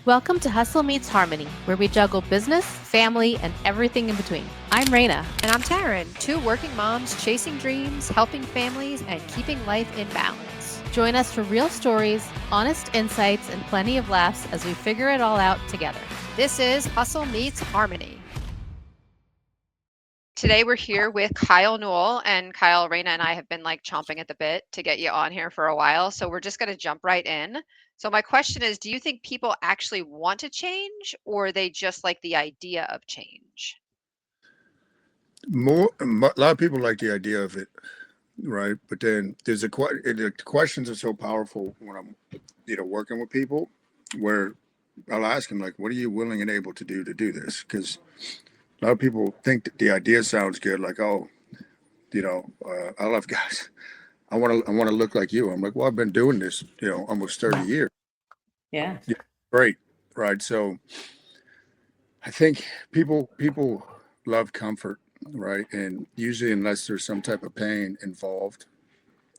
Welcome to Hustle Meets Harmony, where we juggle business, family, and everything in between. I'm Raina. And I'm Taryn, two working moms chasing dreams, helping families, and keeping life in balance. Join us for real stories, honest insights, and plenty of laughs as we figure it all out together. This is Hustle Meets Harmony. Today we're here with Kyle Newell, and Kyle, Raina, and I have been chomping at the bit to get you on here for a while. So we're just going to jump right in. So my question is, do you think people actually want to change, or they just like the idea of change? A lot of people like the idea of it, right? But then the questions are so powerful when I'm, working with people, where I'll ask them what are you willing and able to do this? Because a lot of people think that the idea sounds good, I love guys. I want to look like you. I'm like, well, I've been doing this, almost 30 years. Yeah. Great, right? So I think people love comfort, right? And usually, unless there's some type of pain involved,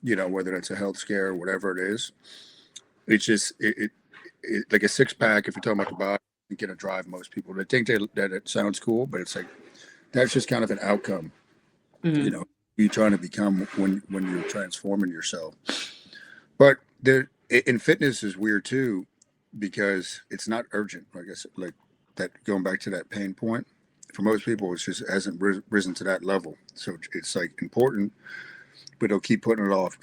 whether it's a health scare or whatever it is, it's just it like a six pack. If you're talking about the body, you get a drive most people. They think that it sounds cool, but it's that's just kind of an outcome. Mm-hmm. You're trying to become when you're transforming yourself. But in fitness is weird too, because it's not urgent. I guess that going back to that pain point. For most people, it just hasn't risen to that level. So it's important, but they'll keep putting it off.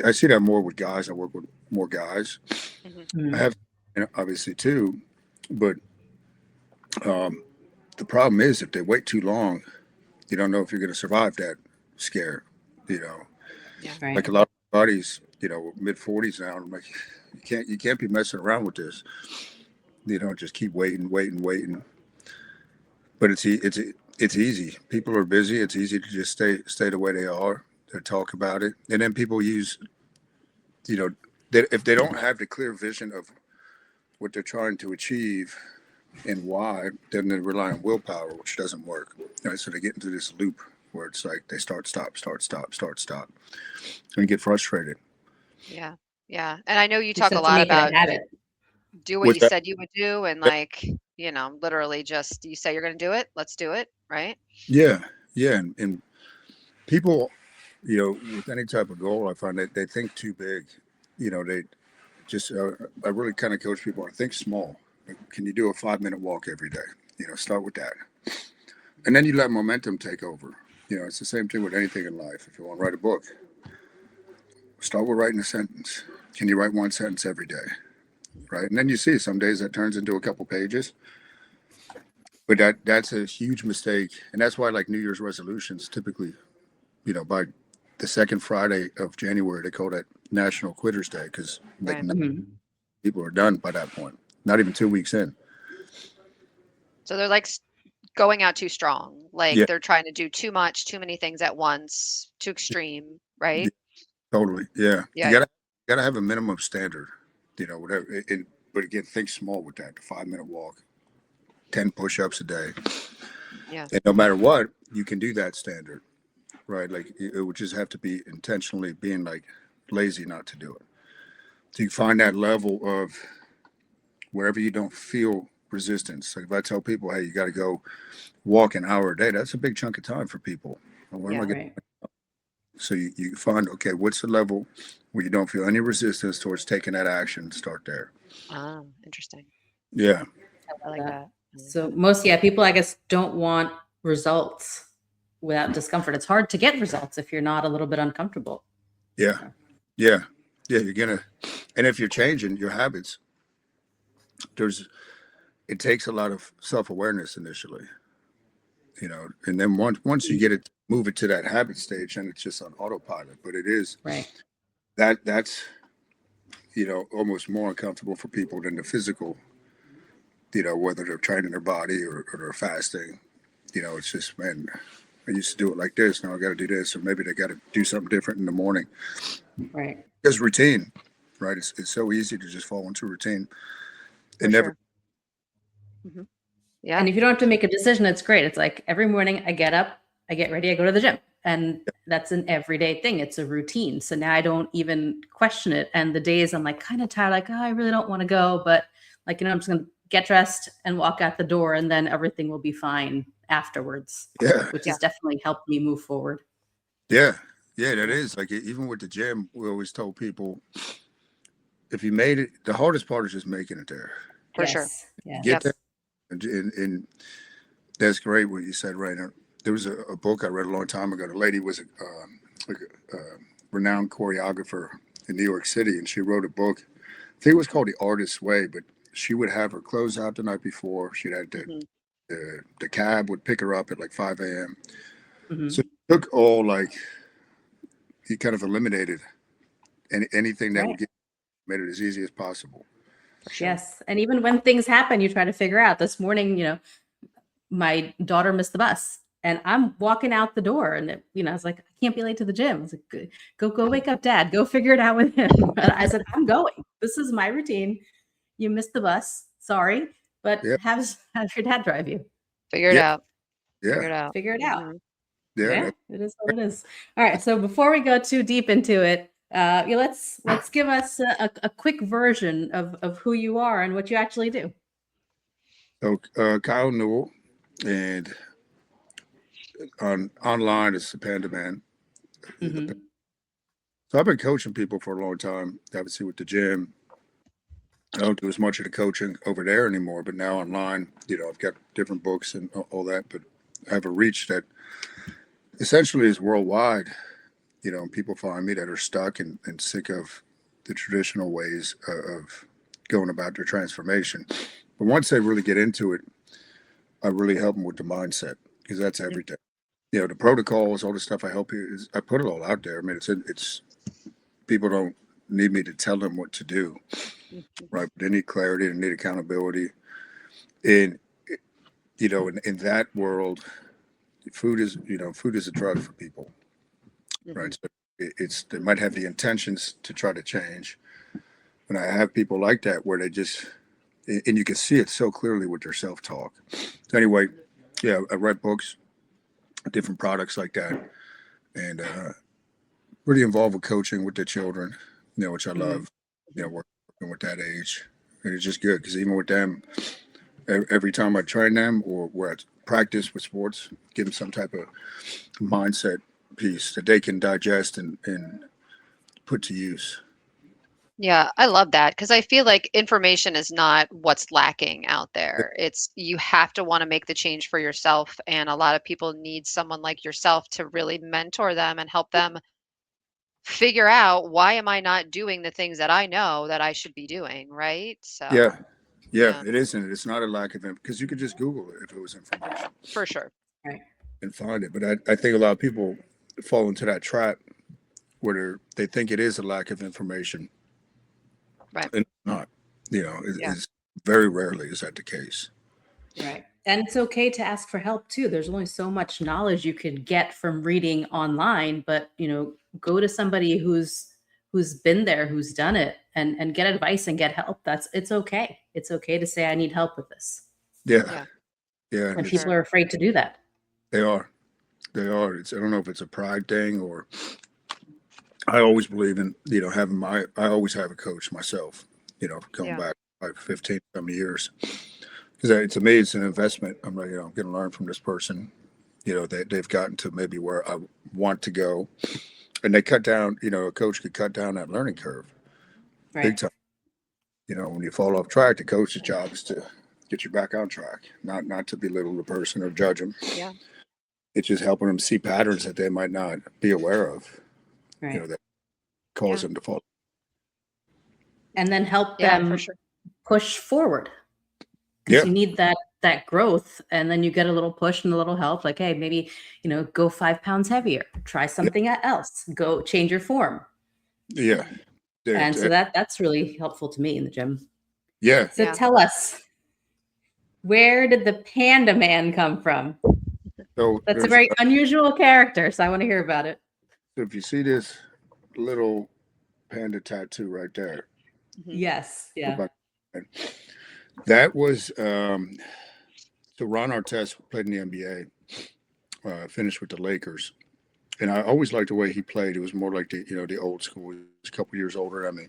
I see that more with guys. I work with more guys. Mm-hmm. I have, obviously too, but the problem is if they wait too long, you don't know if you're going to survive that scare. Yeah. Right. Like a lot of bodies, mid 40s now. I'm like, you can't be messing around with this. Just keep waiting. But it's easy. People are busy. It's easy to just stay the way they are. They talk about it, and then people use, if they don't have the clear vision of what they're trying to achieve and why, then they rely on willpower, which doesn't work. So they get into this loop where it's like they start, stop, and get frustrated. Yeah. Yeah. And I know you Just talk a have to lot make it a about habit. do what With you that, said you would do, and literally just you say you're going to do it, let's do it, right? yeah, and people, with any type of goal, I find that they think too big. They just I really kind of coach people. I think small. Can you do a 5-minute walk every day? Start with that, and then you let momentum take over. It's the same thing with anything in life. If you want to write a book, start with writing a sentence. Can you write one sentence every day? Right, and then you see some days that turns into a couple pages. But that's a huge mistake, and that's why New Year's resolutions typically, by the second Friday of January, they call that National Quitters Day because Right. people are done by that point. Not even 2 weeks in. So they're going out too strong. Yeah, They're trying to do too much, too many things at once, too extreme, right? totally. Yeah, you Yeah. gotta have a minimum standard. Whatever. But again, think small with that. The 5-minute walk, 10 push-ups a day, Yeah. and no matter what, you can do that standard. Right, it would just have to be intentionally being lazy not to do it. So you find that level of wherever you don't feel resistance. Like if I tell people, hey, you got to go walk an hour a day, that's a big chunk of time for people. Where am I Yeah. getting? So you find, okay, what's the level where you don't feel any resistance towards taking that action? Start there. Interesting. Yeah. I like that. So people, I guess, don't want results without discomfort. It's hard to get results if you're not a little bit uncomfortable. Yeah. You're gonna, and if you're changing your habits, it takes a lot of self-awareness initially, and then once you get it, move it to that habit stage, and it's just on autopilot. But it is Right. that's almost more uncomfortable for people than the physical. Whether they're training their body or they're fasting. It's just, man, I used to do it like this. Now I got to do this, or maybe they got to do something different in the morning. Right. It's routine, right? It's so easy to just fall into routine. For sure. Mm-hmm. Yeah. And if you don't have to make a decision, it's great. It's like every morning I get up, I get ready, I go to the gym. And that's an everyday thing. It's a routine. So now I don't even question it. And the days I'm kind of tired, oh, I really don't want to go. But Like, I'm just going to get dressed and walk out the door, and then everything will be fine afterwards, Yeah. which Yeah. has definitely helped me move forward. Yeah. Yeah, that is. Like, even with the gym, we always told people, if you made it, the hardest part is just making it there. For sure. You Yeah. get Yep. there, and that's great what you said right now. There was a book I read a long time ago. The lady was a renowned choreographer in New York City, and she wrote a book. I think it was called The Artist's Way, but she would have her clothes out the night before. She'd had Mhm. the cab would pick her up at like 5 a.m. Mhm. So it took all, like, he kind of eliminated anything that Right. would get made it as easy as possible. For sure. Yes. And even when things happen, you try to figure out. This morning, my daughter missed the bus, and I'm walking out the door, and I was like, I can't be late to the gym. I was like, go wake up dad, go figure it out with him. And I said, I'm going. This is my routine. You missed the bus. Sorry, but Yeah. have your dad drive you. Figure it Yeah. out. Figure it out. Figure it out. Mhm. Yeah. Yeah, it is what it is. All right. So before we go too deep into it, let's give us a quick version of who you are and what you actually do. So Kyle Newell, and online it's the Panda Man. Mhm. So I've been coaching people for a long time. Obviously with the gym, I don't do as much of the coaching over there anymore. But now online, I've got different books and all that. But I have a reach that essentially is worldwide. And people find me that are stuck and sick of the traditional ways of going about their transformation. But once they really get into it, I really help them with the mindset, because that's everything. The protocols, all the stuff I help you is, I put it all out there. I mean, it's people don't need me to tell them what to do, Mhm. right? But they need clarity, they need accountability. And in that world, food is a drug for people, right? Mhm. So they might have the intentions to try to change. And I have people like that where they just, and you can see it so clearly with their self-talk. So anyway, yeah, I read books, different products like that, and really involved with coaching with the children, which I Mhm. love, working with that age. And it's just good because even with them, every time I train them or we're at practice with sports, give them some type of mindset piece that they can digest and put to use. Yeah, I love that because I feel like information is not what's lacking out there. It's you have to want to make the change for yourself, and a lot of people need someone like yourself to really mentor them and help them figure out why am I not doing the things that I know that I should be doing, right? Yeah, So, yeah, yeah, it isn't. It's not a lack of it because you could just Google it if it was information for sure. Right. and find it. But I think a lot of people fall into that trap where they think it is a lack of information, Right. and it's not. Yeah. It's very rarely is that the case. Right. And it's okay to ask for help too. There's only so much knowledge you could get from reading online, but go to somebody who's been there, who's done it, and get advice and get help. It's okay. It's okay to say I need help with this. Yeah, Yeah, yeah, for And and it's people sure. are afraid to do that. they are. They are. I don't know if it's a pride thing or I always believe in, I always have a coach myself, going Yeah. back like 15, so many years. Because to me, it's an investment. I'm like, I'm going to learn from this person, they've gotten to maybe where I want to go. And they cut down, a coach could cut down that learning curve big Right. time. When you fall off track, the coach's job is to get you back on track, not to belittle the person or judge them. Yeah. It's just helping them see patterns that they might not be aware of, Right. that cause Yeah. them to fall. And then help Yeah, for them sure. push forward, because Yeah, you need that growth, and then you get a little push and a little help, like, hey, maybe go 5 pounds heavier, try something else, go change your form. yeah, And so that's really helpful to me in the gym. yeah. So Yeah. tell us, where did the Panda Man come from? So That's a there's, very unusual character, so I want to hear about it. if you see this little panda tattoo right there, Mhm. Yes. Yeah. that was so Ron Artest played in the NBA, finished with the Lakers, and I always liked the way he played. It was more like the old school. He was a couple years older than me,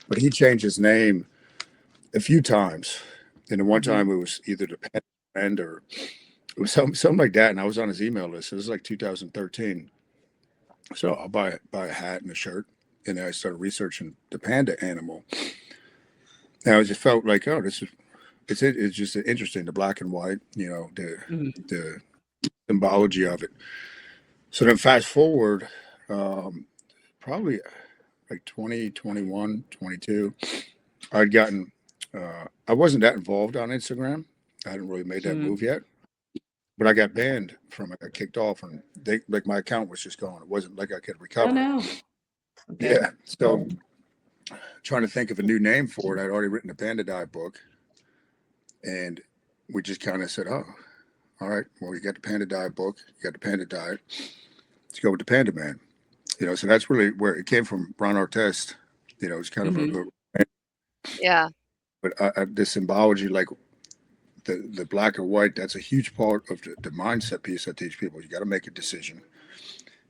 but he changed his name a few times. And the one Mhm. time it was either the Panda Man or it was something like that. And I was on his email list. It was like 2013. So I'll buy a hat and a shirt. And then I started researching the panda animal. And I just felt like, oh, it's just interesting, the black and white, Mhm. the symbology of it. So then fast forward, um, probably like 2021, 22, I'd gotten, I wasn't that involved on Instagram. I hadn't really made that Mhm. move yet, but I got banned from it. I got kicked off, and like my account was just gone. It wasn't like I could Oh recover it. no. Okay. Yeah. So trying to think of a new name for it. I'd already written a panda diet book, and we just kind of said, oh, all right, well, you got the panda diet book, you got the panda diet. Let's go with the Panda Man. So that's really where it came from. Ron Artest, it's kind of Mhm. Yeah. but the symbology, like the black or white, that's a huge part of the mindset piece I teach people. You got to make a decision.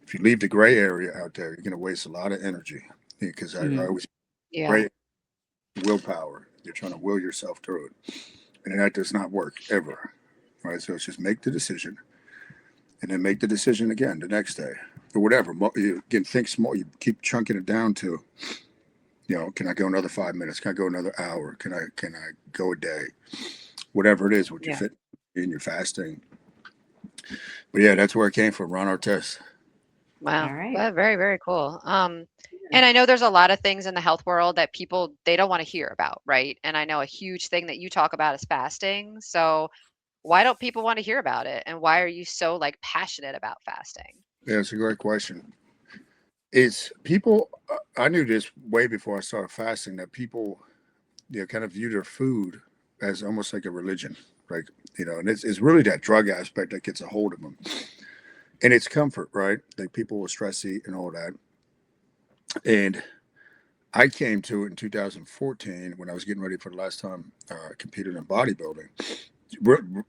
If you leave the gray area out there, you're going to waste a lot of energy because I Mhm. always Yeah. gray willpower. You're trying to will yourself through it, and that does not work ever. Right? So it's just make the decision, and then make the decision again the next day or whatever. You again think small. You keep chunking it down to, can I go another 5 minutes? Can I go another hour? Can I go a day? Whatever it is, with your Yeah. fit and your fasting. But yeah, that's where it came from, Ron Artest. Wow. All right. Well, very, very cool. Yeah. And I know there's a lot of things in the health world that people they don't want to hear about, right? And I know a huge thing that you talk about is fasting. So why don't people want to hear about it? And why are you so like passionate about fasting? Yeah, it's a great question. It's people. I knew this way before I started fasting that people, kind of view their food as almost like a religion, like and it's really that drug aspect that gets a hold of them, and it's comfort, right? Like people will stress eat and all that, and I came to it in 2014 when I was getting ready for the last time I competed in bodybuilding,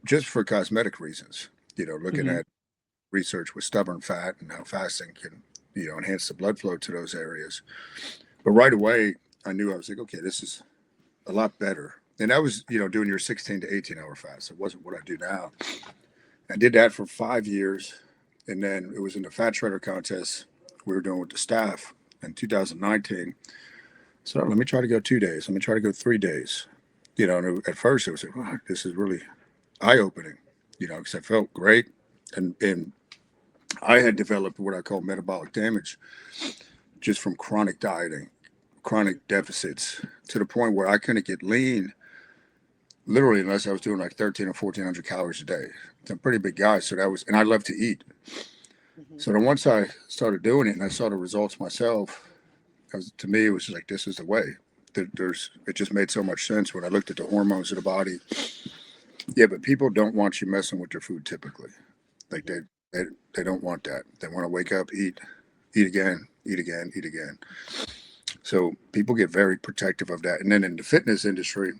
just for cosmetic reasons. Looking Mhm. at research with stubborn fat and how fasting can, enhance the blood flow to those areas. But right away, I knew I was like, okay, this is a lot better. And that was, doing your 16 to 18-hour fast. It wasn't what I do now. I did that for 5 years. And then it was in the fat shredder contest we were doing with the staff in 2019. So let me try to go 2 days. Let me try to go 3 days. And at first it was like, wow, this is really eye opening, because I felt great. And I had developed what I call metabolic damage just from chronic dieting, chronic deficits, to the point where I couldn't get lean literally unless I was doing like 13 or 1400 calories a day. I'm a pretty big guy, so and I love to eat. Hmm. So then once I started doing it and I saw the results myself, to me it was just like this is the way. It just made so much sense when I looked at the hormones of the body. Yeah, but people don't want you messing with their food typically. Like they, they don't want that. They want to wake up, eat again, eat again, eat again. So people get very protective of that. And then in the fitness industry,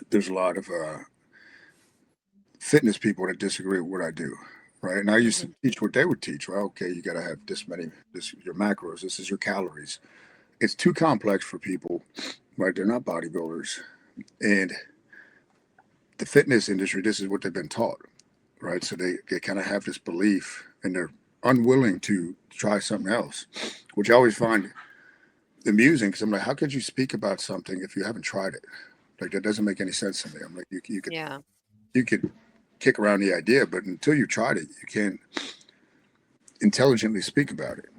there's a lot of fitness people that disagree with what I do, right? And I used to Hmm. teach what they would teach. Well, okay, you got to have this many, this your macros, this is your calories. It's too complex for people, right? They're not bodybuilders, and the fitness industry, this is what they've been taught, right? So they kind of have this belief, and they're unwilling to try something else, which I always find amusing because I'm like, how could you speak about something if you haven't tried it? Like that doesn't make any sense to me. I'm like, Yeah. you could kick around the idea, but until you tried it, you can't intelligently speak about it.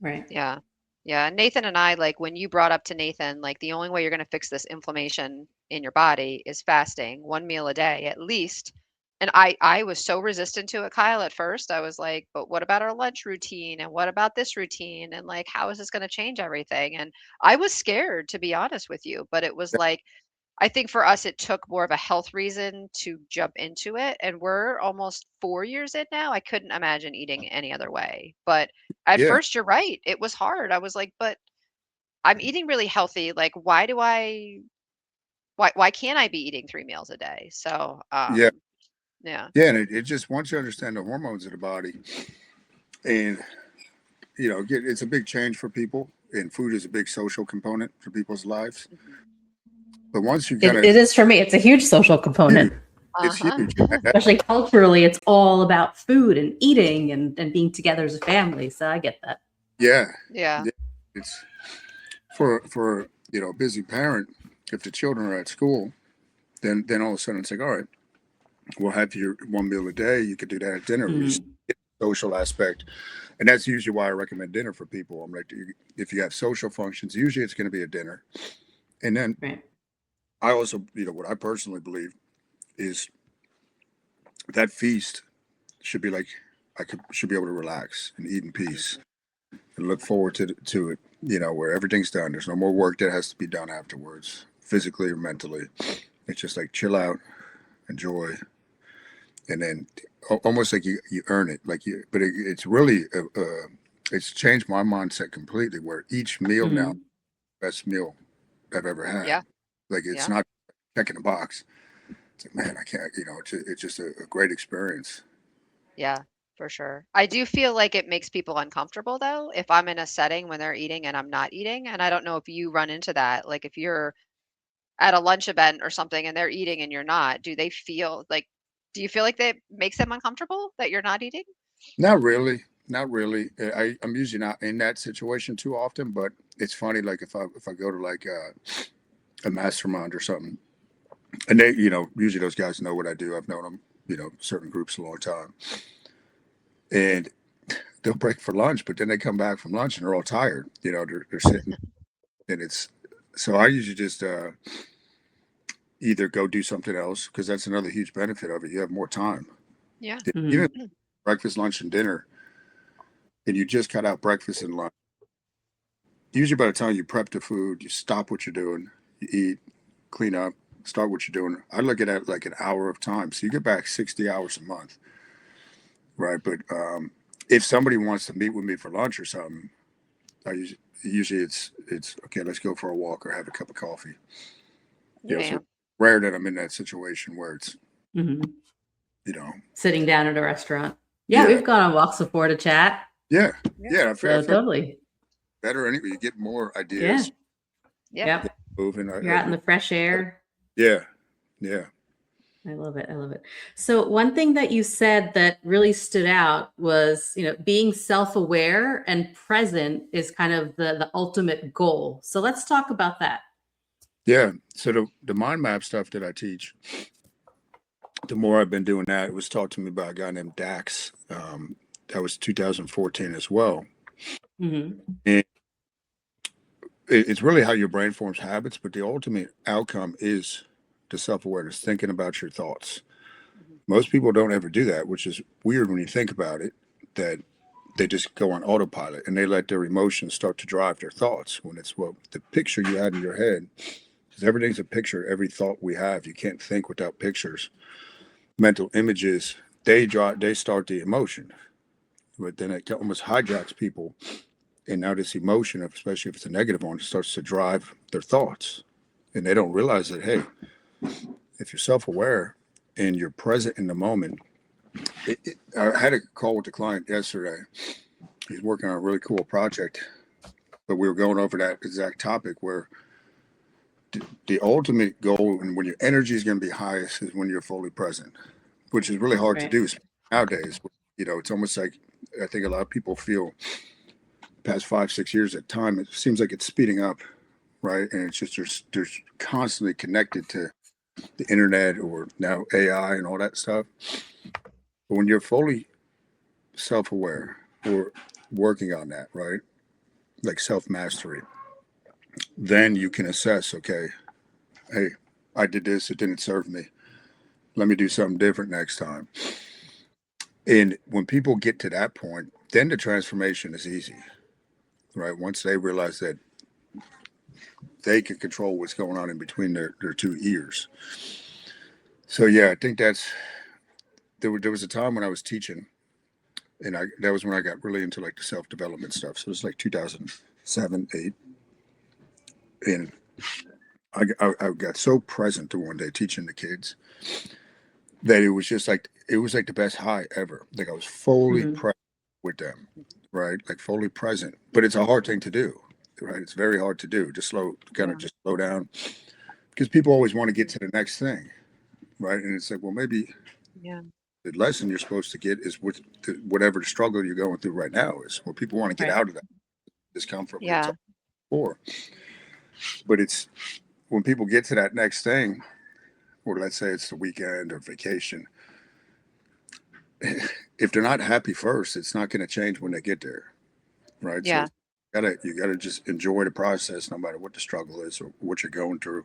Right. Yeah. Yeah. Nathan and I, like when you brought up to Nathan, like the only way you're going to fix this inflammation in your body is fasting 1 meal a day at least. And I was so resistant to it, Kyle, at first. I was like, but what about our lunch routine? And what about this routine? And like, how is this going to change everything? And I was scared, to be honest with you. But it was like, I think for us, it took more of a health reason to jump into it. And we're almost 4 years in now. I couldn't imagine eating any other way. But at Yeah, first, you're right. It was hard. I was like, but I'm eating really healthy. Like, why can't I be eating 3 meals a day? So, yeah, yeah. yeah. And it just once you understand the hormones of the body, and it's a big change for people, and food is a big social component for people's lives. Mhm. But once you It, kind it is for me. It's a huge social component, it's Uh-huh. huge. especially culturally. It's all about food and eating and being together as a family. So I get that. Yeah, Yeah. yeah. It's for a busy parent. If the children are at school, then all of a sudden it's like, all right, we'll have your one meal a day. You could do that at dinner. We just Mm, get the social aspect, and that's usually why I recommend dinner for people. I'm like, if you have social functions, usually it's going to be a dinner, and then right. I also, what I personally believe is that feast should be like should be able to relax and eat in peace and look forward to it. Where everything's done. There's no more work that has to be done afterwards, physically or mentally. It's just like chill out, enjoy, and then almost like you earn it. But it's really it's changed my mindset completely. Where each meal now, Mm, best meal I've ever had. Yeah. Like it's Yeah. not checking a box. It's like, man, I can't. It's just a great experience. Yeah, for sure. I do feel like it makes people uncomfortable though, if I'm in a setting when they're eating and I'm not eating. And I don't know if you run into that. Like if you're at a lunch event or something and they're eating and you're not, do you feel like that makes them uncomfortable that you're not eating? Not really. Not really. I'm usually not in that situation too often, but it's funny. Like if I go to like a mastermind or something, and they, usually those guys know what I do. I've known them, certain groups a long time, and they'll break for lunch, but then they come back from lunch and they're all tired. They're sitting, and it's so I usually just either go do something else because that's another huge benefit of it. You have more time. Yeah. Even mm, breakfast, lunch, and dinner, and you just cut out breakfast and lunch. Usually by the time you prep the food, you stop what you're doing, you eat, clean up, start what you're doing. I look at it like an hour of time. So you get back 60 hours a month, right? But if somebody wants to meet with me for lunch or something, usually it's okay, let's go for a walk or have a cup of coffee. Yeah. So Yeah. it's rare that I'm in that situation where it's, mhm. you know, Sitting down at a restaurant. Yeah, yeah, we've gone on walks before to chat. yeah, Yeah. yeah. I So feel totally. better anyway. You get more Yeah. ideas Yeah. Yep. moving. You're out in the fresh air. Yeah, yeah. I love it. I love it. So one thing that you said that really stood out was, being self-aware and present is kind of the ultimate goal. So let's talk about that. Yeah. So the mind map stuff that I teach, the more I've been doing that, it was taught to me by a guy named Dax. That was 2014 as well. Hmm. And it's really how your brain forms habits, but the ultimate outcome is the self-awareness, thinking about your thoughts. Mhm. Most people don't ever do that, which is weird when you think about it, that they just go on autopilot and they let their emotions start to drive their thoughts when it's the picture you had in your head, because everything's a picture, every thought we have. You can't think without pictures. Mental images, they start the emotion, but then it almost hijacks people, and now this emotion, especially if it's a negative one, starts to drive their thoughts, and they don't realize that, hey, if you're self-aware and you're present in the moment. I had a call with the client yesterday. He's working on a really cool project, but we were going over that exact topic where the ultimate goal and when your energy is going to be highest is when you're fully present, which is really hard to Right. do nowadays. It's almost like I think a lot of people feel past 5, 6 years at time, it seems like it's speeding up, right? And it's just there's constantly connected to the internet or now AI and all that stuff. But when you're fully self-aware or working on that, right? Like self-mastery, then you can assess, okay, hey, I did this, it didn't serve me. Let me do something different next time. And when people get to that point, then the transformation is easy, right? Once they realize that they can control what's going on in between their two ears. So yeah, I think there was a time when I was teaching, and that was when I got really into like the self-development stuff. So it was like 2007, 8, and I got so present to one day teaching the kids that it was like the best high ever. Like I was fully Hmm. present with them, right? Like fully present. But it's a hard thing to do, right? It's very hard to do. Just Yeah. slow down, because people always want to get to the next thing, right? And it's like, well, maybe Yeah. the lesson you're supposed to get is whatever the struggle you're going through right now is. Well, people want to get Right. out of that discomfort we were Yeah. talking before, but it's when people get to that next thing, or let's say it's the weekend or vacation, if they're not happy first, it's not going to change when they get there, right? So Yeah. you gotta just enjoy the process, no matter what the struggle is or what you're going through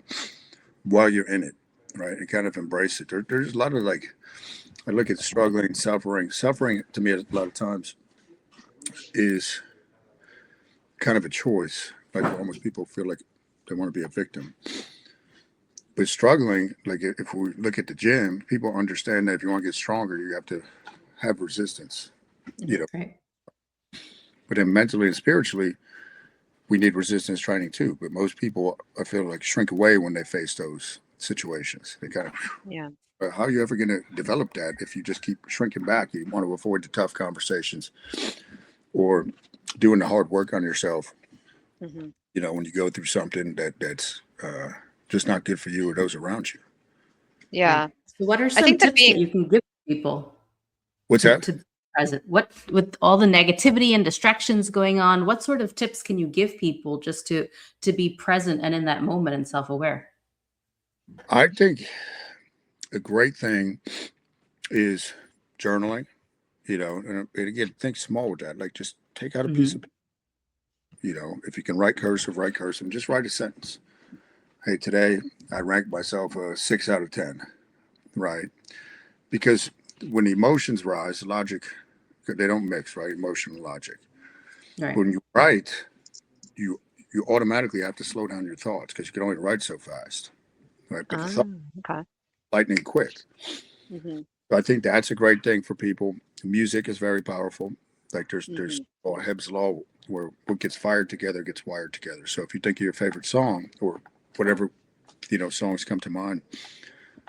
while you're in it, right? And kind of embrace it. There's a lot of like, I look at struggling, suffering. Suffering to me a lot of times is kind of a choice. Like almost people feel like they want to be a victim. But struggling, like if we look at the gym, people understand that if you want to get stronger, you have to have resistance, you know. Right. But then mentally and spiritually, we need resistance training too. But most people, I feel like, shrink away when they face those situations. They kind of, Yeah. but how are you ever going to develop that if you just keep shrinking back? You want to avoid the tough conversations or doing the hard work on yourself. Hmm. You know, when you go through something that's just not good for you or those around you. Yeah. So what are I some think that tips that being, you can give people What's that? to be present? What with all the negativity and distractions going on, what sort of tips can you give people just to be present and in that moment and self-aware? I think a great thing is journaling. You know, and again, think small with that. Like just take out a piece of, you know, if you can write cursive, and just write a sentence. Hey, today I ranked myself a 6 out of 10, right? Because when emotions rise, logic, they don't mix, right? Emotion and logic. Right. When you write, you you automatically have to slow down your thoughts because you can only write so fast, right? But the thought okay. lightning quick. Hmm. So I think that's a great thing for people. Music is very powerful. Like there's Hmm. Hebb's law where what gets fired together gets wired together. So if you think of your favorite song or whatever, you know, songs come to mind,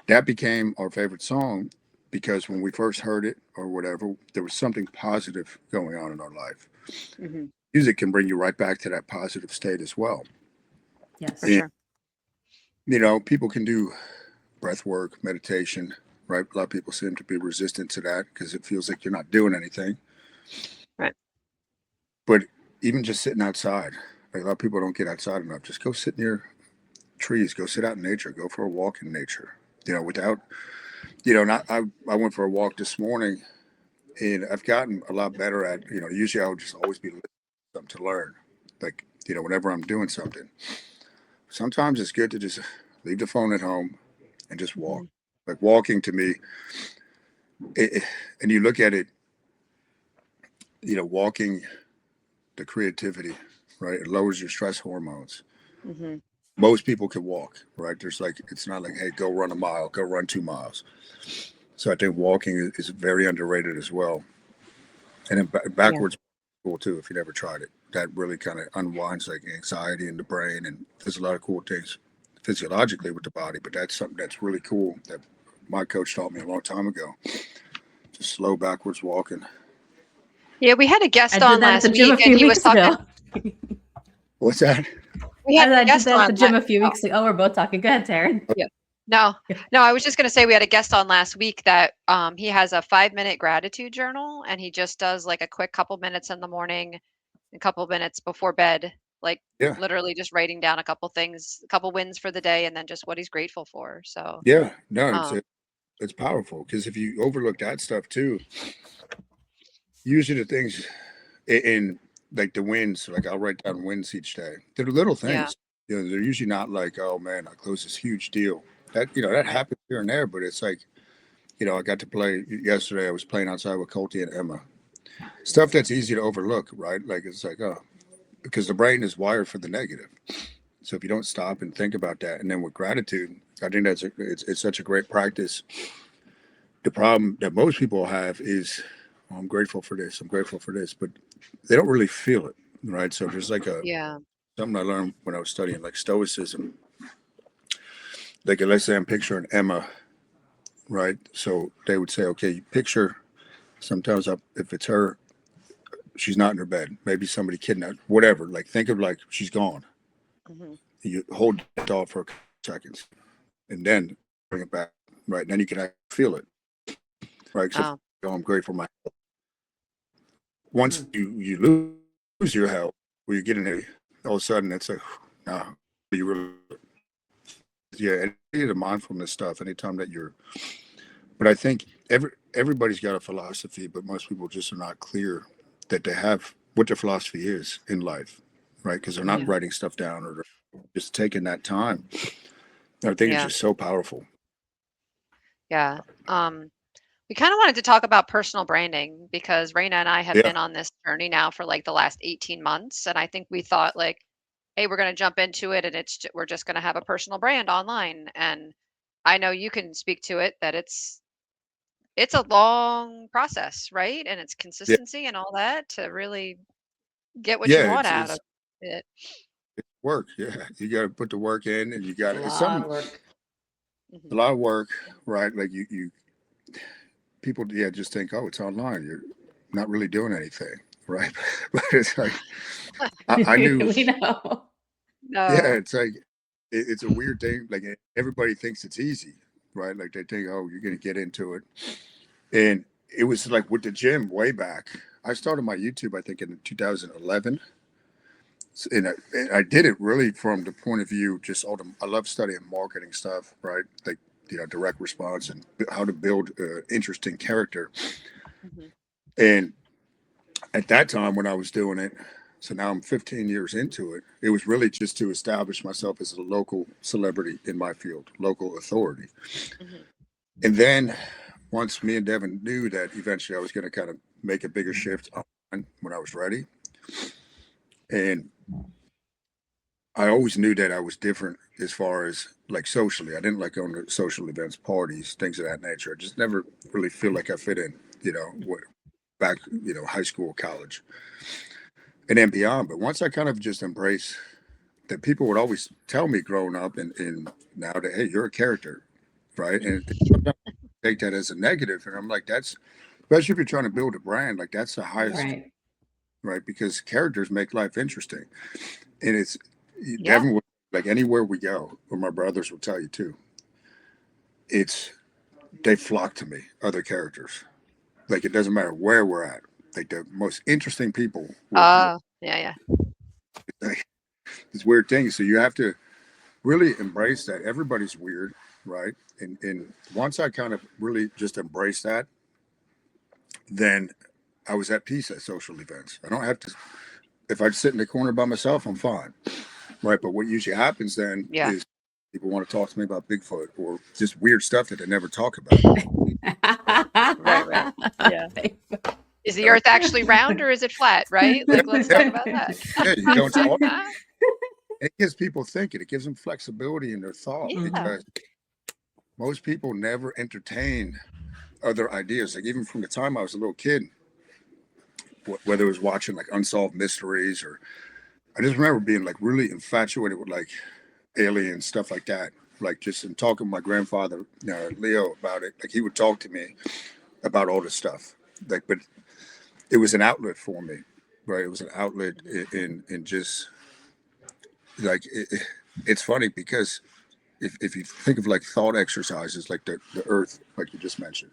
that became our favorite song because when we first heard it or whatever, there was something positive going on in our life. Hmm. Music can bring you right back to that positive state as well. For Yes. And sure. you know, people can do breath work, meditation, right? A lot of people seem to be resistant to that because it feels like you're not doing anything. Right. But even just sitting outside, like a lot of people don't get outside enough. Just go sit near trees, go sit out in nature, go for a walk in nature. You know, without, you know, not, I went for a walk this morning and I've gotten a lot better at, you know, usually I would just always be listening to something to learn. Like, you know, whenever I'm doing something, sometimes it's good to just leave the phone at home and just walk. Hmm. Like walking to me, and you look at it, you know, walking, the creativity, right? It lowers your stress hormones. Hmm. Most people can walk, right? There's like, it's not like, hey, go run a mile, go run 2 miles. So I think walking is very underrated as well. And then Yeah. backwards, cool too, if you never tried it. That really kind of unwinds like anxiety in the brain. And there's a lot of cool things physiologically with the body, but that's something that's really cool that my coach taught me a long time ago. Just slow backwards walking. Yeah. We had a I guest did on that at the last gym a week and few he was weeks talking, ago. What's that? we had a I did guest that at on. the gym a few weeks ago. Oh, we're both talking. Go ahead, Taryn. Yeah. No, no, I was just going to say we had a guest on last week that he has a 5-minute gratitude journal and he just does like a quick couple minutes in the morning, a couple minutes before bed, like Yeah. literally just writing down a couple things, a couple wins for the day, and then just what he's grateful for. So, Yeah. No, um, it's powerful because if you overlook that stuff too, usually the things in like the wins, like I'll write down wins each day. They're the little yeah, things. You know, they're usually not like, oh man, I closed this huge deal. That, you know, that right. happens here and there, but it's like, you know, I got to play yesterday. I was playing outside with Colty and Emma. Stuff that's easy to overlook, right? Like it's like, oh, because the brain is wired for the negative. So if you don't stop and think about that, and then with gratitude, I think it's such a great practice. The problem that most people have is, oh, I'm grateful for this, I'm grateful for this, but they don't really feel it, right? So there's like a Yeah. something I learned when I was studying like Stoicism. Like let's say I'm picturing Emma, right? So they would say, okay, you picture. Sometimes if it's her, she's not in her bed. Maybe somebody kidnapped, whatever. Like think of like she's gone. Hmm. You hold that thought for a seconds, and then bring it back. Right, and then you can actually feel it. Right, so I'm grateful for my health. Once you lose your health, or you get in it, all of a sudden it's like, nah, you really, yeah. Any of the mindfulness stuff, anytime that you're, but I think everybody's got a philosophy, but most people just are not clear that they have what their philosophy is in life, right? Because they're not writing stuff down, or they're just taking that time. I think it's just so powerful. Yeah. We kind of wanted to talk about personal branding because Raina and I have been on this journey now for like the last 18 months. And I think we thought like, hey, we're going to jump into it and we're just going to have a personal brand online. And I know you can speak to it that it's a long process, right? And it's Yeah, consistency and all that to really get what you yeah, want it's out of it. work. Yeah, you got to put the work in, and you got A it's lot something, of work. a lot of work, right? Like you people, just think, oh, it's online. You're not really doing anything, right? But it's like I knew, We know. No. it's like it's a weird thing. Like everybody thinks it's easy, right? Like they think, oh, you're gonna get into it, and it was like with the gym way back. I started my YouTube, I think, in 2011. And I did it really from the point of view, just I love studying marketing stuff, right? Like, direct response and how to build interesting character. Mhm. And at that time when I was doing it, so now I'm 15 years into it, it was really just to establish myself as a local celebrity in my field, local authority. Mhm. And then once me and Devin knew that eventually I was going to kind of make a bigger shift on when I was ready. And I always knew that I was different as far as like socially. I didn't like going to social events, parties, things of that nature. I just never really feel like I fit in, back, high school, college, and then beyond. But once I kind of just embrace that, people would always tell me growing up and now that, hey, you're a character, right? And sometimes I take that as a negative. And I'm like, that's, especially if you're trying to build a brand, like that's the highest, Right. right? Because characters make life interesting. And it's, Yeah. Devin would, like anywhere we go, or my brothers will tell you too, it's, they flock to me, other characters. Like it doesn't matter where we're at. Like the most interesting people will Yeah, yeah. like, this weird thing. So you have to really embrace that. Everybody's weird, right? And once I kind of really just embrace that, then I was at peace at social events. I don't have to, if I sit in the corner by myself, I'm fine. Right. But what usually happens then Yeah. is people want to talk to me about Bigfoot or just weird stuff that they never talk about. Right, right. Yeah. Is the earth actually round or is it flat, right? Yeah, Like, let's yeah, talk about that. yeah. You don't talk. It gives people thinking. It gives them flexibility in their thought Yeah. because most people never entertain other ideas. Like even from the time I was a little kid, whether it was watching like unsolved mysteries or I just remember being like really infatuated with like aliens, stuff like that. Like just in talking to my grandfather, Leo, about it. Like he would talk to me about all this stuff. Like, but it was an outlet for me, right? It was an outlet in just like it's funny because if you think of like thought exercises, like the Earth, like you just mentioned.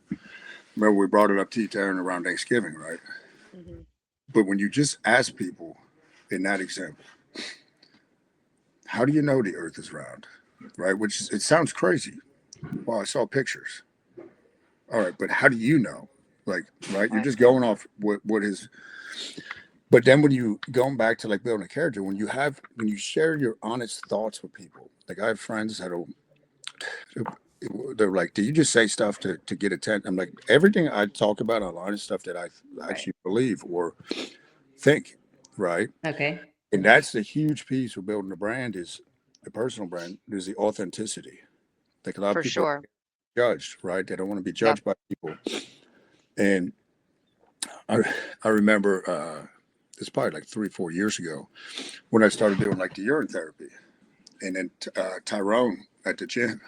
Remember we brought it up to you, Taryn, around Thanksgiving, right? Mhm. But when you just ask people in that example, how do you know the Earth is round, right? Which it sounds crazy. Well, I saw pictures. All right, but how do you know? Like, right? You're Right. just going off what is. But then when you going back to like building a character, when you share your honest thoughts with people, like I have friends that'll they're like, do you just say stuff to get attention? I'm like, everything I talk about online is stuff that I Right. actually believe or think, right? Okay. And that's the huge piece of building a brand is the personal brand is the authenticity. Like a lot of For people are sure. judged, right? They don't want to be Yep. judged by people. And I I remember it's probably like 3 4 years ago when I started doing like the urine therapy, and then Tyrone at the gym,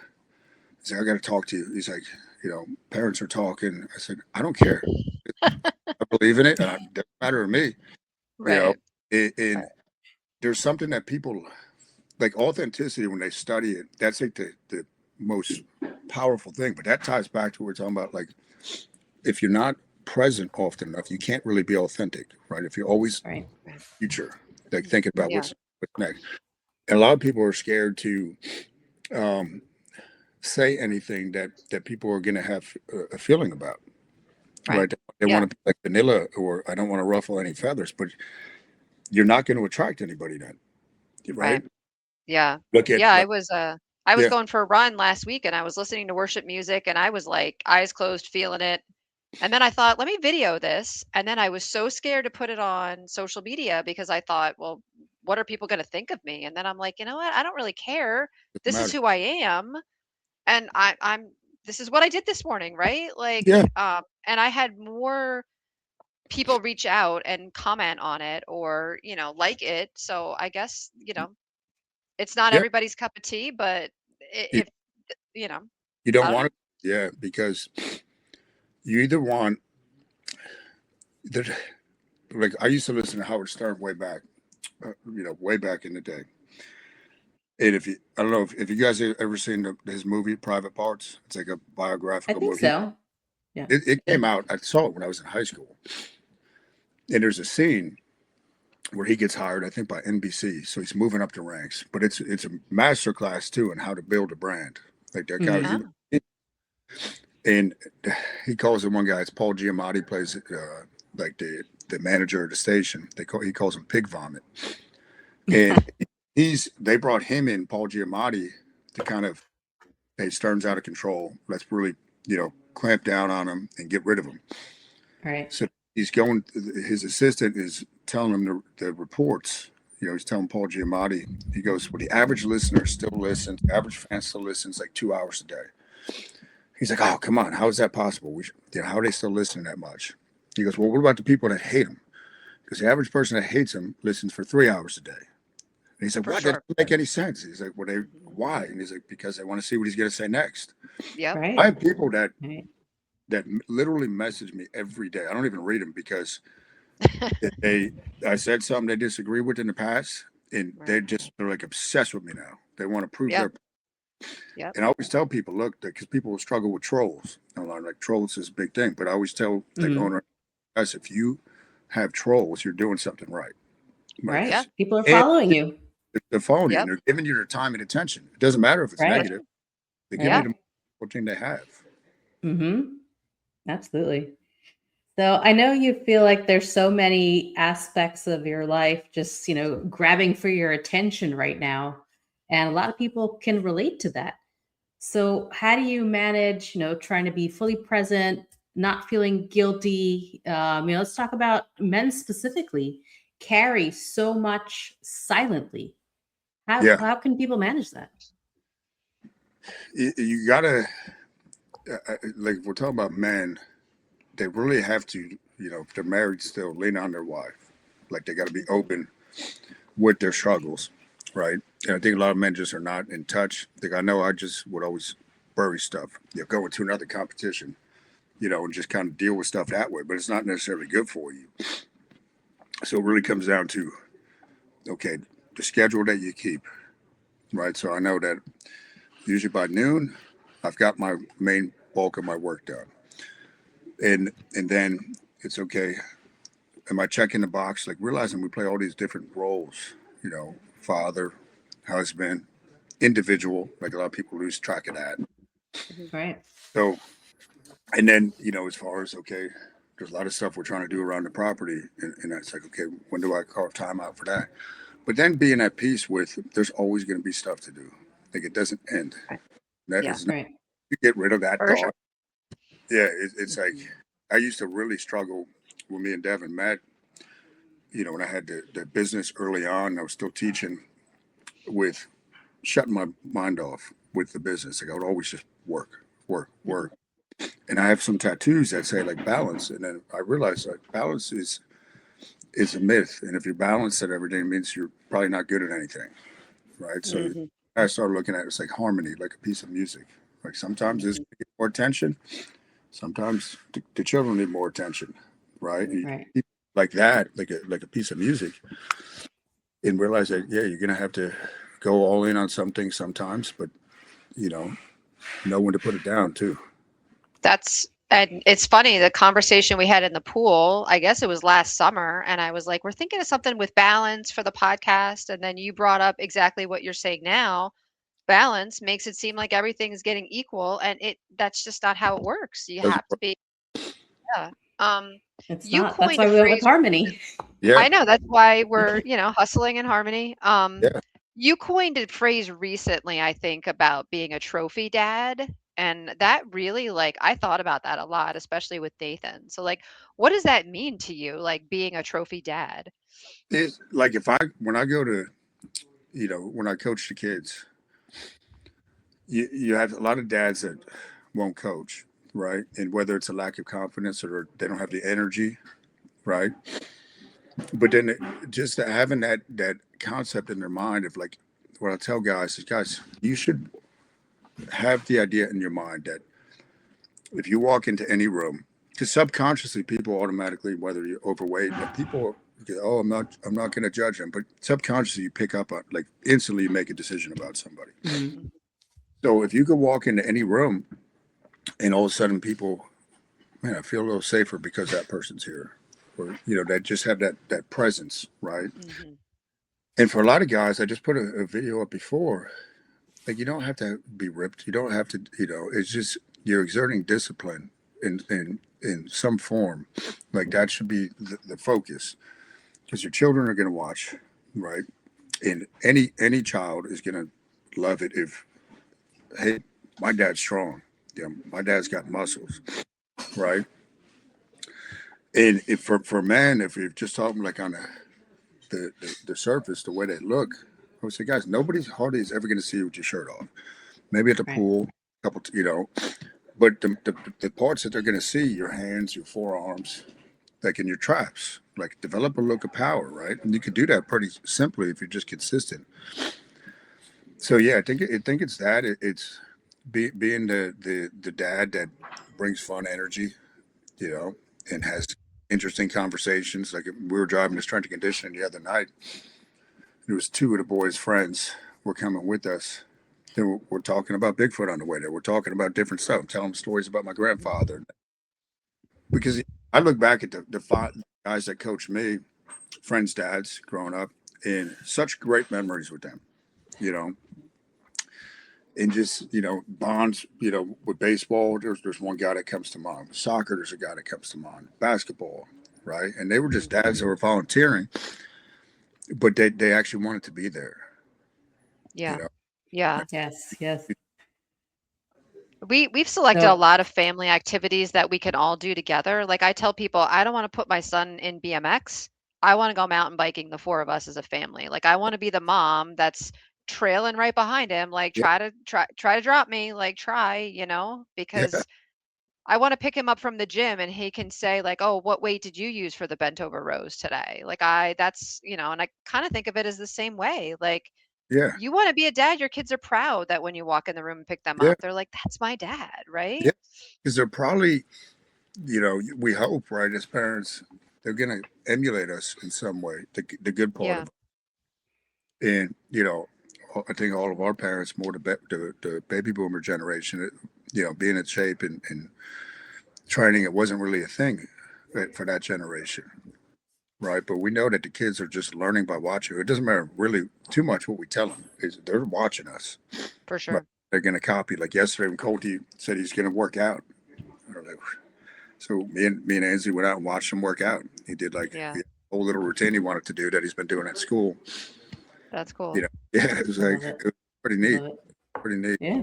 he said, "I got to talk to you." He's like, parents are talking. I said, "I don't care. I believe in it, and it doesn't matter to me." You know, Right. and Right. there's something that people like authenticity, when they study it, that's like the most powerful thing. But that ties back to what we're talking about. Like, if you're not present often enough, you can't really be authentic, right? If you're always Right. future, like thinking about Yeah. what's next. And a lot of people are scared to um, say anything that people are going to have a feeling about, Right. right? They Yeah. want to be like vanilla, or I don't want to ruffle any feathers, but you're not going to attract anybody then, Right. right? Yeah. Look at Yeah, like, I was yeah, going for a run last week and I was listening to worship music and I was like eyes closed feeling it. And then I thought, let me video this. And then I was so scared to put it on social media because I thought, well, what are people going to think of me? And then I'm like, you know what? I don't really care. doesn't This is matter. who I am. And I'm this is what I did this morning, right? Like, Yeah, and I had more people reach out and comment on it or, like it. So I guess, it's not yeah. everybody's cup of tea, but You, if, you know, you I don't don't want know. to, yeah, because you either want the, like I used to listen to Howard Stern way back, way back in the day. And if you, I don't know if you guys have ever seen his movie Private Parts. It's like a I biographical think movie. so. Yeah. It came out. I saw it when I was in high school, and there's a scene where he gets hired, I think, by NBC. So he's moving up the ranks, but it's a master class too in how to build a brand. Like that guy, Mhm. and he calls him one guy. It's Paul Giamatti plays like the manager of the station. He calls him Pig Vomit, and they brought him in, Paul Giamatti, to kind of, hey, Stern's out of control. Let's really clamp down on him and get rid of him. Right. So he's going. His assistant is telling him the reports. He's telling Paul Giamatti. He goes, "Well, the average listener still listens. The average fan still listens like 2 hours a day." He's like, "Oh, come on, how is that possible? How are they still listening that much?" He goes, "Well, what about the people that hate him? Because the average person that hates him listens for 3 hours a day." And he's like, For "What? That sure. doesn't make any sense." He's like, "Well, why?" And he's like, "Because they want to see what he's going to say next." Yep. I Right. have people that Right. literally message me every day. I don't even read them because I said something they disagree with in the past, and Right. they're like obsessed with me now. They want to prove Yep. their. Yep. And I always tell people, look, because people struggle with trolls. Like trolls is a big thing, but I always tell like Mhm. owner guys, if you have trolls, you're doing something right. Like, Yeah. 'cause- Right. People are and following you. they're following you and Yep. they're giving you their time and attention. It doesn't matter if it's Right. negative. They're giving Yeah. you the most thing they have. Mm-hmm. Absolutely. So I know you feel like there's so many aspects of your life just, grabbing for your attention right now. And a lot of people can relate to that. So how do you manage, trying to be fully present, not feeling guilty? Let's talk about men specifically carry so much silently. How Yeah, how can people manage that? you gotta like if we're talking about men, they really have to, if they're married still, lean on their wife. Like they got to be open with their struggles, right? And I think a lot of men just are not in touch. Like I know I just would always bury stuff, go into another competition, and just kind of deal with stuff that way. But it's not necessarily good for you. So it really comes down to, okay, the schedule that you keep, right? So I know that usually by noon, I've got my main bulk of my work done, and then it's okay. Am I checking the box? Like realizing we play all these different roles, father, husband, individual. Like a lot of people lose track of that. Mhm. Right. So, and then, as far as, okay, there's a lot of stuff we're trying to do around the property. And that's like, okay, when do I carve time out for that? But then being at peace with, there's always going to be stuff to do. Like it doesn't end. Right. That Yeah. is not, Right. you get rid of that For sure. thought. Yeah, it's like, Mhm. I used to really struggle when me and Devin met, when I had the business early on, I was still teaching with shutting my mind off with the business. Like I would always just work, work, work. And I have some tattoos that say like balance. And then I realized like balance is a myth. And if you're balanced at everything, it means you're probably not good at anything. Right. So Mhm. I started looking at it, it's like harmony, like a piece of music. Like sometimes it's Mhm. gonna get more attention. Sometimes the children need more attention. Right. You Right. keep like that, like a piece of music, and realize that, yeah, you're gonna have to go all in on something sometimes, but know when to put it down too. And it's funny, the conversation we had in the pool, I guess it was last summer, and I was like, we're thinking of something with balance for the podcast. And then you brought up exactly what you're saying now. Balance makes it seem like everything is getting equal, and that's just not how it works. You Doesn't have to be, yeah. Um, It's you not. That's coined why a we went with phrase. harmony. Yeah, I know that's why we're, hustling in harmony. yeah. You coined a phrase recently, I think, about being a trophy dad. And that really, like, I thought about that a lot, especially with Nathan. So, like, what does that mean to you, like being a trophy dad? It's like when I go to, when I coach the kids, you have a lot of dads that won't coach, right? And whether it's a lack of confidence or they don't have the energy, right? But then just having that concept in their mind of like, what I tell guys is, guys, you should have the idea in your mind that if you walk into any room, because subconsciously people automatically, whether you're overweight, but people go, oh, I'm not going to judge them, but subconsciously you pick up on, like, instantly you make a decision about somebody. Mhm. So if you could walk into any room and all of a sudden people, man, I feel a little safer because that person's here, or that just have that presence, right? Hmm. And for a lot of guys, I just put a video up before. Like, you don't have to be ripped. You don't have to. It's just you're exerting discipline in some form. Like, that should be the focus, because your children are going to watch, right? And any child is going to love it if, hey, my dad's strong. My dad's got muscles, right? And if for men, if you're just talking like on the surface, the way they look, I would say, guys, nobody's hardly is ever going to see you with your shirt off. Maybe at the Right. pool, a couple, but the parts that they're going to see, your hands, your forearms, like in your traps, like develop a look of power, right? And you could do that pretty simply if you're just consistent. So yeah, I think it's that it's being the dad that brings fun energy, you know, and has interesting conversations. Like, we were driving to strength and conditioning the other night. There was two of the boys' friends were coming with us. We're talking about Bigfoot on the way there. We're talking about different stuff. I'm telling them stories about my grandfather. Because I look back at the five guys that coached me, friends' dads growing up, and such great memories with them, you know, and just, bonds, with baseball. There's one guy that comes to mind. With soccer, there's a guy that comes to mind. Basketball, right? And they were just dads that were volunteering, but they actually wanted to be there, you Yeah. know. Yeah. Yes, yes. We've selected a So lot of family activities that we can all do together. Like, I tell people, I don't want to put my son in BMX. I want to go mountain biking, the four of us as a family. Like, I want to be the mom that's trailing right behind him, like, Yeah, try to drop me, like, try, yeah, because I want to pick him up from the gym and he can say, like, oh, what weight did you use for the bent over rows today? Like, and I kind of think of it as the same way. Like, yeah, you want to be a dad, your kids are proud that when you walk in the room and pick them yeah, up, they're like, that's my dad, right? yeah. Because they're probably, we hope, right, as parents, they're going to emulate us in some way, the good part Yeah. of it. And, I think all of our parents, more the baby boomer generation, being in shape and training, it wasn't really a thing, right, for that generation, right? But we know that the kids are just learning by watching. It doesn't matter really too much what we tell them. They're watching us, For right? sure. They're going to copy. Like yesterday when Colty said he's going to work out. Like, so me and Ansley went out and watched him work out. He did like Yeah. a whole little routine he wanted to do that he's been doing at school. That's cool. Yeah, it was I like, love it. it was pretty neat, Love it. pretty neat. Yeah.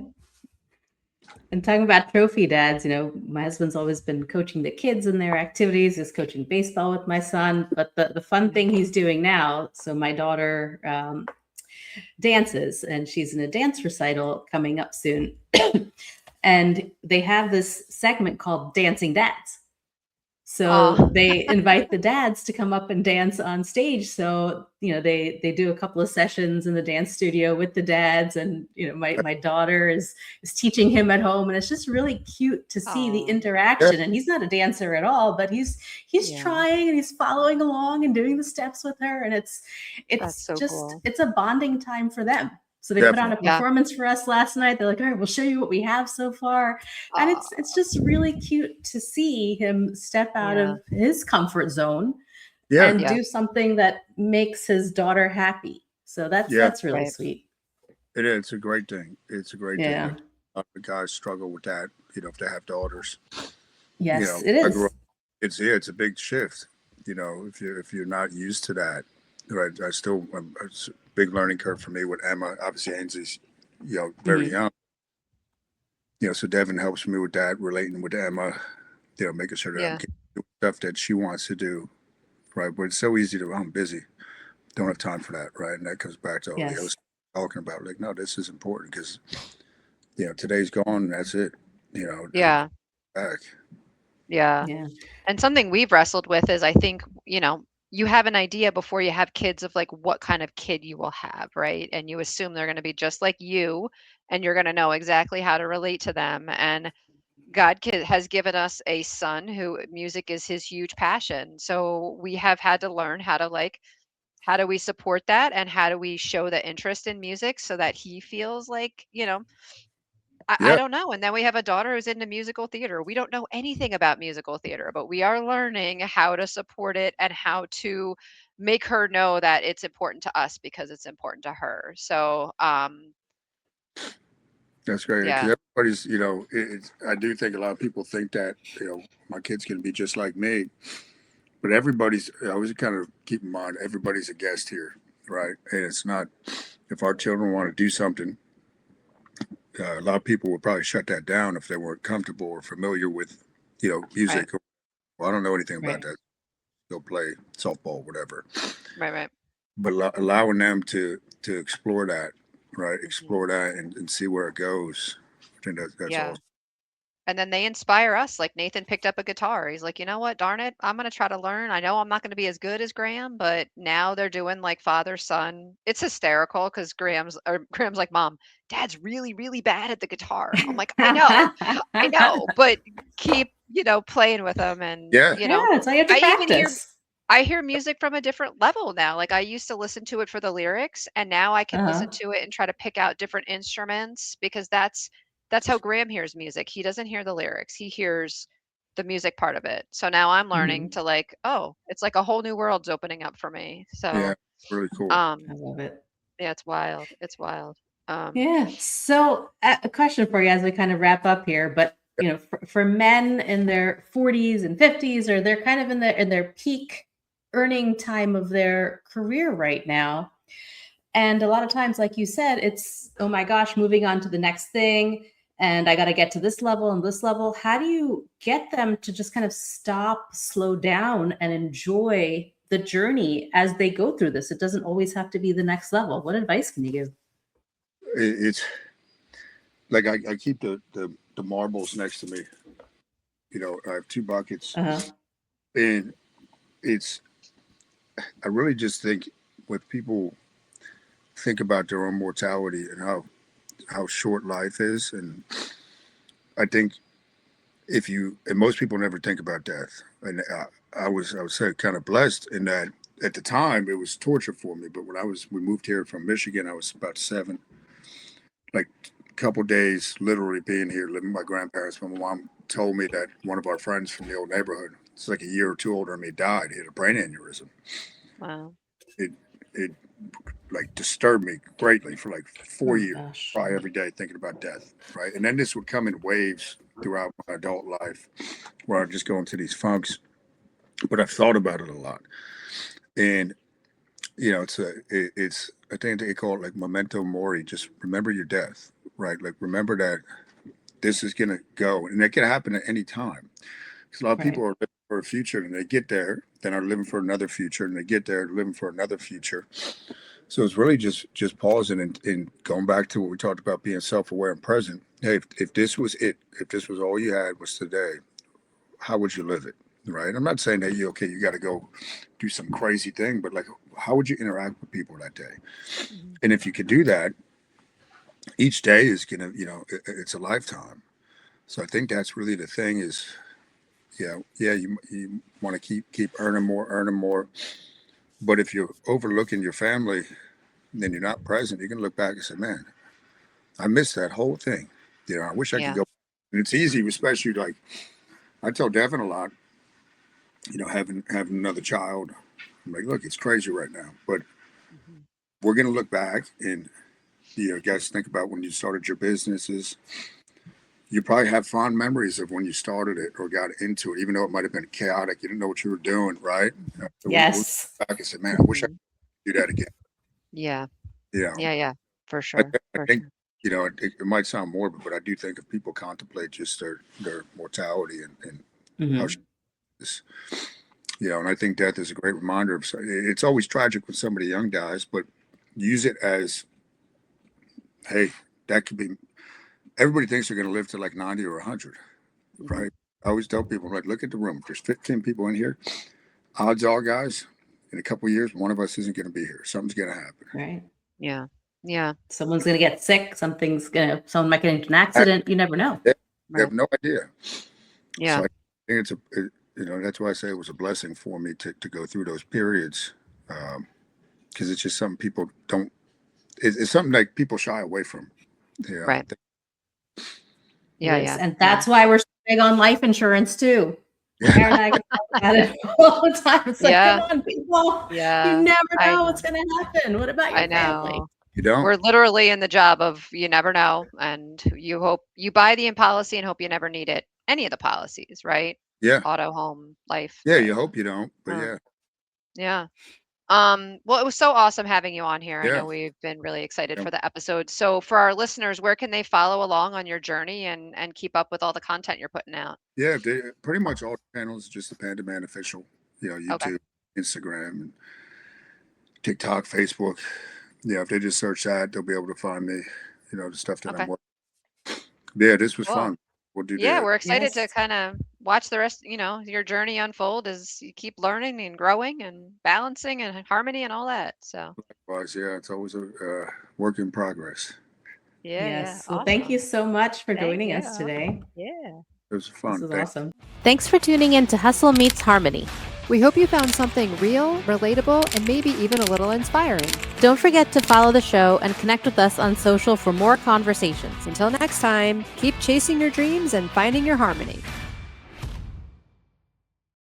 And talking about trophy dads, my husband's always been coaching the kids in their activities. He's coaching baseball with my son. But the fun thing he's doing now, so my daughter dances, and she's in a dance recital coming up soon. And they have this segment called Dancing Dads. So Oh, they invite the dads to come up and dance on stage. So, they do a couple of sessions in the dance studio with the dads, and my daughter is teaching him at home, and it's just really cute to see the oh, Yeah, interaction. And he's not a dancer at all, but he's yeah. trying, and he's following along and doing the steps with her, and That's so cool. it's a bonding time for them. So they put on a Definitely. Yeah. performance for us last night. They're like, all right, we'll show you what we have so far. And it's just really cute to see him step out Yeah. of his comfort zone Yeah. and Yeah. do something that makes his daughter happy. So Yeah. that's really Right. sweet. It is. It's a great thing. It's a great thing. Yeah. Like, a lot of guys struggle with that, if they have daughters. Yes, it I grew is. up, it's a big shift, if you're not used to that. Right. I still, it's a big learning curve for me with Emma. Obviously, Ainsley's, very Mhm. young. So Devin helps me with that, relating with Emma, making sure that I'm Yeah. doing stuff that she wants to do. Right. But it's so easy I'm busy. Don't have time for that. Right. And that comes back to all the other Yes. stuff we're talking about. Like, no, this is important because, today's gone. And that's it. Yeah. Back. Yeah. Yeah. And something we've wrestled with is I think, you have an idea before you have kids of like what kind of kid you will have, right? And you assume they're going to be just like you and you're going to know exactly how to relate to them. And has given us a son who music is his huge passion. So we have had to learn how do we support that and how do we show the interest in music so that he feels like, I Yeah. don't know. And then we have a daughter who's into musical theater. We don't know anything about musical theater, but we are learning how to support it and how to make her know that it's important to us because it's important to her. So, That's great yeah, because everybody's, I do think a lot of people think that, my kids can be just like me, but I always kind of keep in mind, everybody's a guest here, right? And it's not, if our children want to do something, a lot of people would probably shut that down if they weren't comfortable or familiar with, right, music. Well, I don't know anything about Right. that. Go play softball, whatever. right, right. But allowing them to explore that, right? Mhm. Explore that and see where it goes. I think that's Yeah. awesome. And then they inspire us. Like Nathan picked up a guitar. He's like, you know what? Darn it. I'm going to try to learn. I know I'm not going to be as good as Graham, but now they're doing like father son. It's hysterical because Graham's like, Mom, Dad's really, really bad at the guitar. I'm like, I know, but keep, playing with them. And, Yeah. Yeah, it's all you have to I even hear practice. I hear music from a different level now. Like I used to listen to it for the lyrics, and now I can listen Uh-huh. to it and try to pick out different instruments because that's how Graham hears music. He doesn't hear the lyrics. He hears the music part of it. So now I'm learning Mhm. to like, oh, it's like a whole new world's opening up for me. Yeah. So, Really cool. I love it. yeah, it's wild. It's wild. Yeah. So, a question for you as we kind of wrap up here, but for men in their 40s and 50s, or they're kind of in their peak earning time of their career right now, and a lot of times, like you said, it's oh my gosh, moving on to the next thing, and I got to get to this level and this level. How do you get them to just kind of stop, slow down, and enjoy the journey as they go through this? It doesn't always have to be the next level. What advice can you give? It's like I keep the marbles next to me. I have two buckets, Uh-huh. and it's I really just think when people think about their own mortality and how short life is, and I think if you and most people never think about death, and I would say kind of blessed in that at the time it was torture for me, but when we moved here from Michigan, I was about 7, like a couple days literally being here living with my grandparents. My mom told me that one of our friends from the old neighborhood, it's like a year or two older than me, died. He had a brain aneurysm. Wow. it it like disturbed me greatly for like 4 years. Gosh. Probably every day thinking about death, right? And then this would come in waves throughout my adult life, where I'd just go into these funks. But I've thought about it a lot, and it's I think they call it like memento mori. Just remember your death, right? Like remember that this is gonna go, and it can happen at any time. Because a lot of people Right. are living for a future, and they get there, then are living for another future, and they get there, living for another future. So it's really just pausing and going back to what we talked about, being self-aware and present. Hey, if this was it, if this was all you had was today, how would you live it? Right. I'm not saying that you got to go do some crazy thing, but like, how would you interact with people that day? Mhm. And if you could do that, each day is gonna, it's a lifetime. So I think that's really the thing is, you want to keep earning more, but if you're overlooking your family, and then you're not present, you can look back and say, man, I missed that whole thing. I wish I could Yeah. go. And it's easy, especially like I tell Devin a lot, having another child. I'm like, look, it's crazy right now, but Mhm. we're gonna look back and guys think about when you started your businesses. You probably have fond memories of when you started it or got into it, even though it might have been chaotic. You didn't know what you were doing, right? So we look Yes. back and say, man, I wish I Mhm. could do that again. Yeah. Yeah. Yeah. Yeah. For I, sure. I For think, sure. it might sound morbid, but I do think if people contemplate just their mortality and how Mhm. this, and I think death is a great reminder of, it's always tragic when somebody young dies, but use it as, hey, that could be, everybody thinks they're going to live to like 90 or 100, Mhm. right? I always tell people, I'm like, look at the room. There's 15 people in here. Odds are, guys, in a couple of years, one of us isn't going to be here. Something's going to happen. Right. Yeah. Yeah. Someone's gonna get sick. Someone might get into an accident. You never know. You Right. have no idea. Yeah. So I think that's why I say it was a blessing for me to go through those periods, because it's just something people don't. It's something like people shy away from. Yeah, Right. It Yeah. is. Yeah. And Yeah. that's why we're so big on life insurance too. yeah, Aaron and I can talk about it all the time. It's like, come Yeah. on, people. You Yeah. never I know know. what's gonna happen. What about I your family? know. you don't. We're literally in the job of you never know, and you hope you buy the policy and hope you never need it. Any of the policies, right? Yeah, Auto, home, life. yeah. You hope you don't, but Um, yeah, yeah. Well, it was so awesome having you on here. I yeah. know we've been really excited Yeah. for the episode. So for our listeners, where can they follow along on your journey and keep up with all the content you're putting out? Yeah, pretty much all channels, just the Panda Man official. Okay. YouTube, Instagram, and TikTok, Facebook. Yeah, if they just search that, they'll be able to find me. The stuff that I'm Okay. working. Yeah, this was Cool. fun. We'll do Yeah, that. we're excited to Yes. kind of watch the rest, your journey unfold as you keep learning and growing and balancing and harmony and all that. So, Likewise, yeah, it's always a work in progress. yeah, yeah. Yes. Well, thank you Awesome. so much for Thank joining us you. today. Yeah. It was This fun. was Thank awesome. Thanks for tuning in to Hustle Meets Harmony. We hope you found something real, relatable, and maybe even a little inspiring. Don't forget to follow the show and connect with us on social for more conversations. Until next time, keep chasing your dreams and finding your harmony.